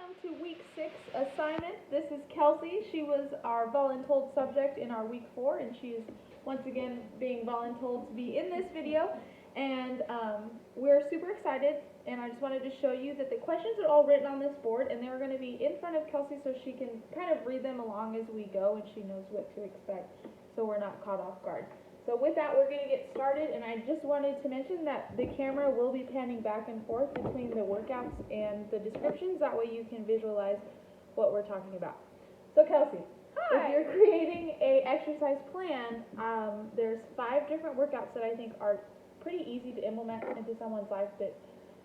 welcome to week 6 assignment. This is Kelsey. She was our voluntold subject in our week 4, and she is once again being voluntold to be in this video. And we're super excited, and I just wanted to show you that the questions are all written on this board, and they're going to be in front of Kelsey so she can kind of read them along as we go, and she knows what to expect so we're not caught off guard. So with that, we're going to get started, and I just wanted to mention that the camera will be panning back and forth between the workouts and the descriptions. That way you can visualize what we're talking about. So Kelsey, if you're creating a exercise plan, there's 5 different workouts that I think are pretty easy to implement into someone's life that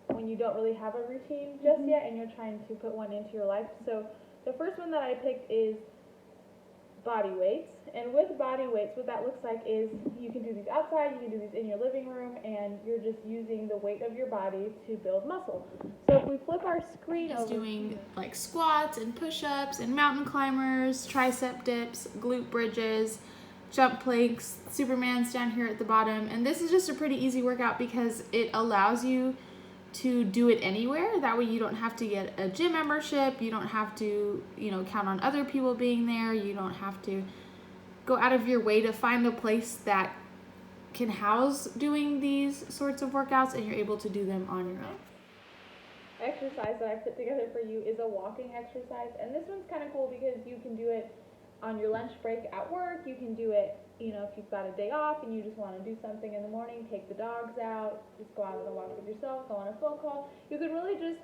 when you don't really have a routine just yet and you're trying to put one into your life. So the first one that I picked is body weights. And with body weights, what that looks like is you can do these outside, you can do these in your living room, and you're just using the weight of your body to build muscle. So if we flip our screen over, doing like squats and push-ups and mountain climbers, tricep dips, glute bridges, jump planks, Superman's down here at the bottom. And this is just a pretty easy workout because it allows you to do it anywhere. That way you don't have to get a gym membership, you don't have to, count on other people being there, you don't have to go out of your way to find a place that can house doing these sorts of workouts, and you're able to do them on your own. Exercise that I put together for you is a walking exercise, and this one's kind of cool because you can do it on your lunch break at work. You can do it, if you've got a day off and you just want to do something in the morning, take the dogs out, just go out on a walk with yourself, go on a phone call. You could really just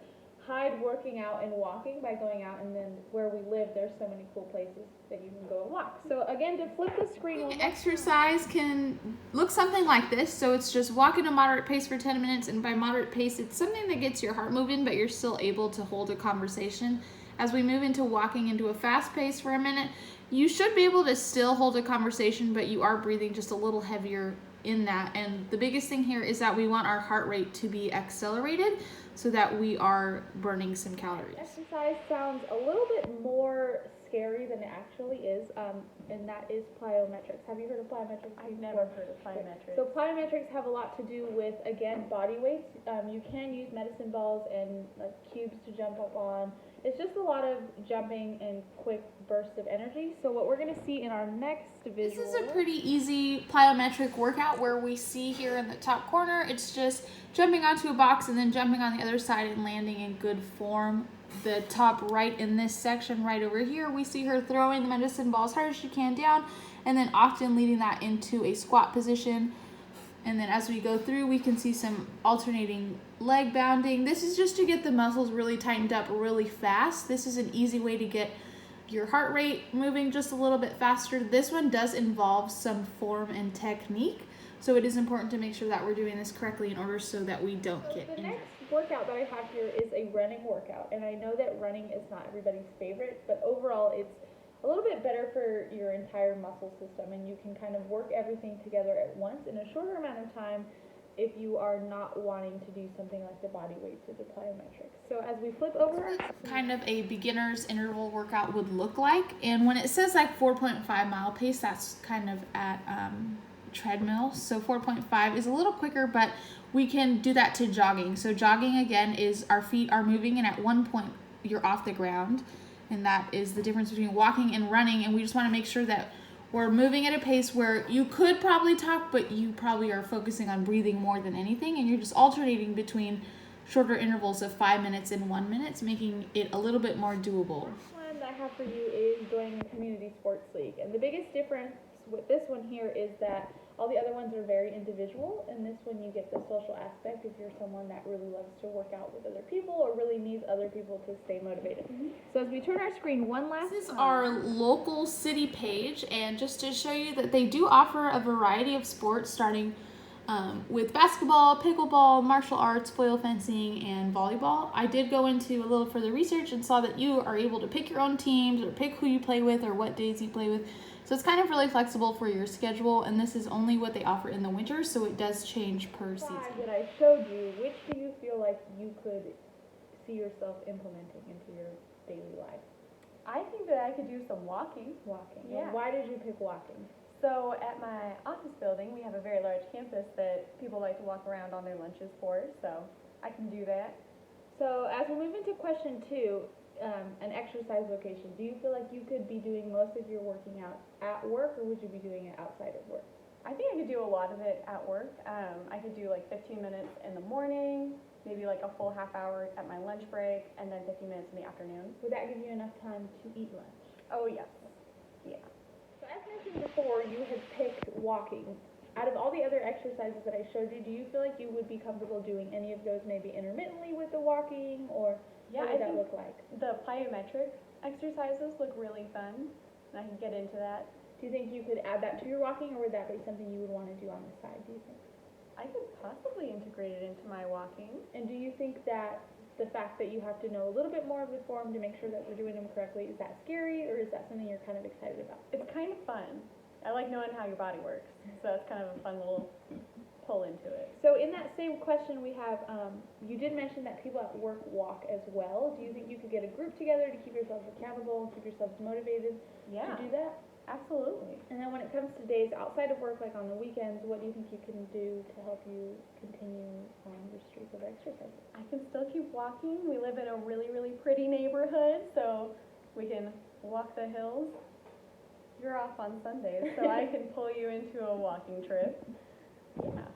hide working out and walking by going out, and then where we live, there's so many cool places that you can go and walk. So again, to flip the screen, exercise can look something like this. So it's just walk at a moderate pace for 10 minutes, and by moderate pace, it's something that gets your heart moving, but you're still able to hold a conversation. As we move into walking into a fast pace for a minute, you should be able to still hold a conversation, but you are breathing just a little heavier in that. And the biggest thing here is that we want our heart rate to be accelerated so that we are burning some calories. Exercise sounds a little bit more scary than it actually is, and that is plyometrics. Have you heard of plyometrics? I've never heard of plyometrics. So plyometrics have a lot to do with, again, body weights. You can use medicine balls and like cubes to jump up on. It's just a lot of jumping and quick bursts of energy. So what we're going to see in our next visual. This is a pretty easy plyometric workout where we see here in the top corner, it's just jumping onto a box and then jumping on the other side and landing in good form. The top right in this section right over here, we see her throwing the medicine ball as hard as she can down and then often leading that into a squat position. And then as we go through, we can see some alternating leg bounding. This is just to get the muscles really tightened up really fast. This is an easy way to get your heart rate moving just a little bit faster. This one does involve some form and technique, so it is important to make sure that we're doing this correctly in order so that we don't get injured. The next workout that I have here is a running workout, and I know that running is not everybody's favorite, but overall it's a little bit better for your entire muscle system, and you can kind of work everything together at once in a shorter amount of time if you are not wanting to do something like the body weights or the plyometrics. So as we flip over, kind of a beginner's interval workout would look like, and when it says like 4.5 mile pace, that's kind of at treadmill. So 4.5 is a little quicker, but we can do that to jogging. So jogging again is our feet are moving, and at one point you're off the ground. And that is the difference between walking and running. And we just want to make sure that we're moving at a pace where you could probably talk, but you probably are focusing on breathing more than anything. And you're just alternating between shorter intervals of 5 minutes and 1 minute, making it a little bit more doable. The first one that I have for you is joining a community sports league. And the biggest difference with this one here is that all the other ones are very individual, and this one you get the social aspect if you're someone that really loves to work out with other people or really needs other people to stay motivated. So as we turn our screen one last time. This is our local city page, and just to show you that they do offer a variety of sports starting with basketball, pickleball, martial arts, foil fencing, and volleyball. I did go into a little further research and saw that you are able to pick your own teams or pick who you play with or what days you play with. So it's kind of really flexible for your schedule, and this is only what they offer in the winter, so it does change per season. That I showed you, which do you feel like you could see yourself implementing into your daily life? I think that I could do some walking. Walking. Yeah. Well, why did you pick walking? So at my office building, we have a very large campus that people like to walk around on their lunches for, so I can do that. So as we move into question 2, an exercise location, do you feel like you could be doing most of your working out at work, or would you be doing it outside of work? I think I could do a lot of it at work. I could do like 15 minutes in the morning, maybe like a full half hour at my lunch break, and then 15 minutes in the afternoon. Would that give you enough time to eat lunch? Oh, yes. Yeah. So as mentioned before, you had picked walking. Out of all the other exercises that I showed you, do you feel like you would be comfortable doing any of those maybe intermittently with the walking, or Yeah, what would that look like? the plyometric exercises look really fun, and I can get into that. Do you think you could add that to your walking, or would that be something you would want to do on the side, do you think? I could possibly integrate it into my walking. And do you think that the fact that you have to know a little bit more of the form to make sure that we're doing them correctly, is that scary, or is that something you're kind of excited about? It's kind of fun. I like knowing how your body works, so it's kind of a fun little pull into it. So in that same question we have, you did mention that people at work walk as well. Do you think you could get a group together to keep yourselves accountable, keep yourselves motivated Yeah, to do that? absolutely. And then when it comes to days outside of work, like on the weekends, what do you think you can do to help you continue on your streak of exercise? I can still keep walking. We live in a really, really pretty neighborhood, so we can walk the hills. You're off on Sundays, so I can pull you into a walking trip. Yeah.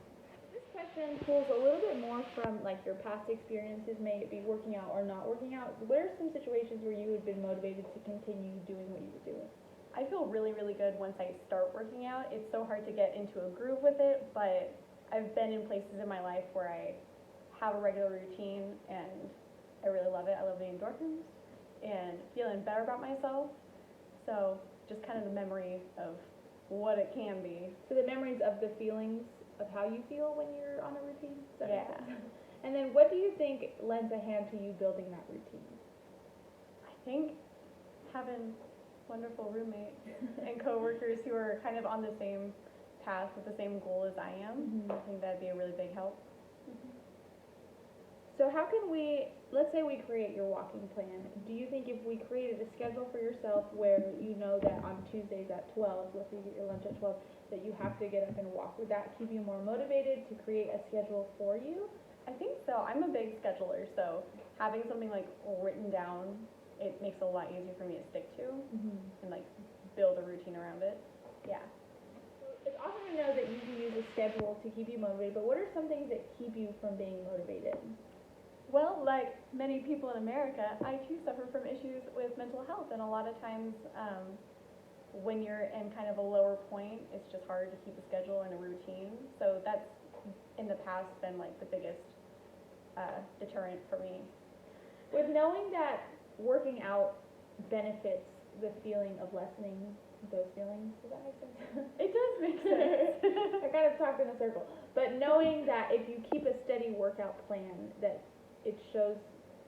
This question pulls a little bit more from like your past experiences, may it be working out or not working out. What are some situations where you had been motivated to continue doing what you were doing? I feel really, really good once I start working out. It's so hard to get into a groove with it, but I've been in places in my life where I have a regular routine and I really love it. I love the endorphins and feeling better about myself. So just kind of the memory of what it can be. So the memories of the feelings of how you feel when you're on a routine? Does that make Yeah. sense? And then what do you think lends a hand to you building that routine? I think having wonderful roommates and coworkers who are kind of on the same path with the same goal as I am, I think that'd be a really big help. So how can we, let's say we create your walking plan, do you think if we created a schedule for yourself where you know that on Tuesdays at 12, let's say you get your lunch at 12, that you have to get up and walk, would that keep you more motivated to create a schedule for you? I think so. I'm a big scheduler, so having something like written down, it makes it a lot easier for me to stick to and like build a routine around it. Yeah. It's awesome to know that you can use a schedule to keep you motivated, but what are some things that keep you from being motivated? Well, like many people in America, I too suffer from issues with mental health, and a lot of times when you're in kind of a lower point, it's just hard to keep a schedule and a routine. So that's in the past been like the biggest deterrent for me. With knowing that working out benefits the feeling of lessening those feelings, does that make sense? It does make sense. I kind of talked in a circle. But knowing that if you keep a steady workout plan, that it shows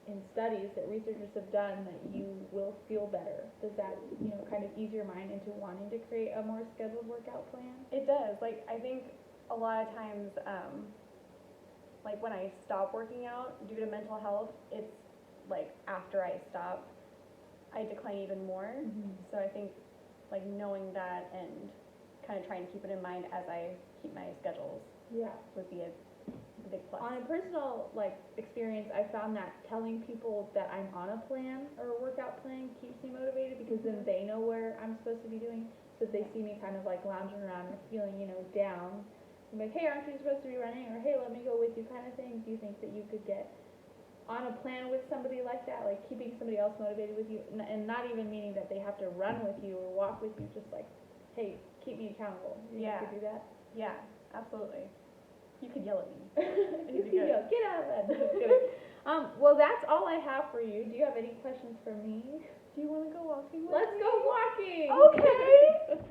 in studies that researchers have done that you will feel better. Does that, kind of ease your mind into wanting to create a more scheduled workout plan? It does. Like, I think a lot of times, like when I stop working out due to mental health, it's like after I stop, I decline even more. So I think like knowing that and kind of trying to keep it in mind as I keep my schedules Yeah. would be a big plus. On a personal experience, I found that telling people that I'm on a plan or a workout plan keeps me motivated, because then they know where I'm supposed to be doing. So if they see me kind of like lounging around or feeling, down, I'm like, hey, aren't you supposed to be running? Or hey, let me go with you, kind of thing. Do you think that you could get on a plan with somebody like that, like keeping somebody else motivated with you, and not even meaning that they have to run with you or walk with you, just like, hey, keep me accountable? Do you think you could do that? Yeah, absolutely. You could yell at me. You be could good. yell, get out of bed. Just kidding. Well, that's all I have for you. Do you have any questions for me? Do you want to go walking with Let's me? go walking! Okay.